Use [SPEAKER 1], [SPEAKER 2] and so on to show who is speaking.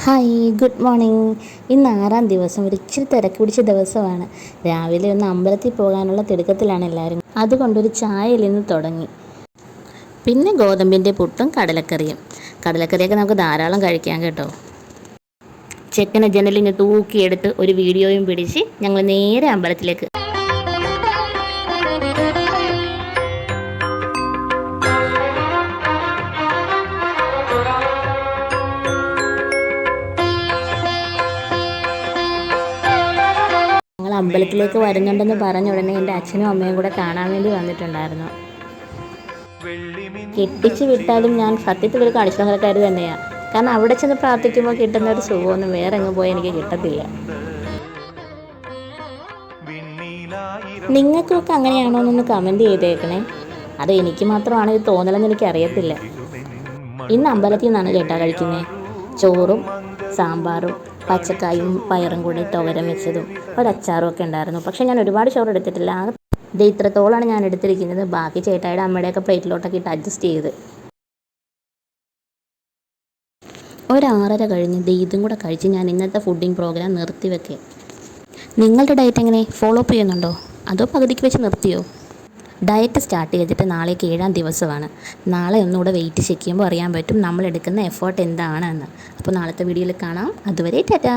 [SPEAKER 1] Hi, good morning. ഇന്ന് 6-ാം ദിവസം, ഒരു ഇച്ചിരി തിരക്ക് പിടിച്ച ദിവസമാണ്. രാവിലെ ഒന്ന് അമ്പലത്തിൽ പോകാനുള്ള തിടുക്കത്തിലാണ് എല്ലാവരും. അതുകൊണ്ടൊരു ചായയിൽ നിന്ന് തുടങ്ങി. പിന്നെ ഗോതമ്പിൻ്റെ പുട്ടും കടലക്കറിയും. കടലക്കറിയൊക്കെ നമുക്ക് ധാരാളം കഴിക്കാം കേട്ടോ. ചെക്കനെ ജനലിന് തൂക്കിയെടുത്ത് ഒരു വീഡിയോയും പിടിച്ച് ഞങ്ങൾ നേരെ അമ്പലത്തിലേക്ക്. ഞങ്ങൾ അമ്പലത്തിലേക്ക് വരുന്നുണ്ടെന്ന് പറഞ്ഞ ഉടനെ എൻ്റെ അച്ഛനും അമ്മയും കൂടെ കാണാൻ വേണ്ടി വന്നിട്ടുണ്ടായിരുന്നു. കെട്ടിച്ച് വിട്ടാലും ഞാൻ സത്യത്തിൽ ഒരു കണിശങ്കരക്കാരി തന്നെയാണ്. കാരണം അവിടെ ചെന്ന് പ്രാർത്ഥിക്കുമ്പോൾ കിട്ടുന്ന ഒരു സുഖമൊന്നും വേറെ എങ്ങും പോയി എനിക്ക് കിട്ടത്തില്ല. നിങ്ങൾക്കൊക്കെ അങ്ങനെയാണോ എന്നൊന്ന് കമൻറ്റ് ചെയ്തേക്കണേ. അത് എനിക്ക് മാത്രമാണ് ഇത് തോന്നലെന്ന് എനിക്കറിയത്തില്ല. ഇന്ന് അമ്പലത്തിൽ നിന്നാണ് കേട്ടാ കഴിക്കുന്നത്. ചോറും സാമ്പാറും പച്ചക്കായും പയറും കൂടി തോരൻ വെച്ചതും ഒരച്ചാറും ഒക്കെ ഉണ്ടായിരുന്നു. പക്ഷേ ഞാൻ ഒരുപാട് ചോറ് എടുത്തിട്ടില്ല. ഇത് ഇത്രത്തോളമാണ് ഞാൻ എടുത്തിരിക്കുന്നത്. ബാക്കി ചേട്ടായുടെ അമ്മയുടെയൊക്കെ പ്ലേറ്റിലോട്ടൊക്കെ ഇട്ട് അഡ്ജസ്റ്റ് ചെയ്ത്. ഒരു 6:30 കഴിഞ്ഞ് ഇതും കൂടെ കഴിച്ച് ഞാൻ ഇന്നത്തെ ഫുഡിങ് പ്രോഗ്രാം നിർത്തിവെക്കേ. നിങ്ങളുടെ ഡയറ്റ് എങ്ങനെ, ഫോളോ അപ്പ് ചെയ്യുന്നുണ്ടോ അതോ പകുതിക്ക് വെച്ച് നിർത്തിയോ? ഡയറ്റ് സ്റ്റാർട്ട് ചെയ്തിട്ട് നാളേക്ക് 7-ാം ദിവസമാണ്. നാളെ ഒന്നുകൂടെ വെയിറ്റ് ചെക്ക് ചെയ്യുമ്പോൾ അറിയാൻ പറ്റും നമ്മൾ എടുക്കുന്ന എഫേർട്ട് എന്താണെന്ന്. അപ്പോൾ നാളത്തെ വീഡിയോയിൽ കാണാം. അതുവരെ ടാറ്റാ.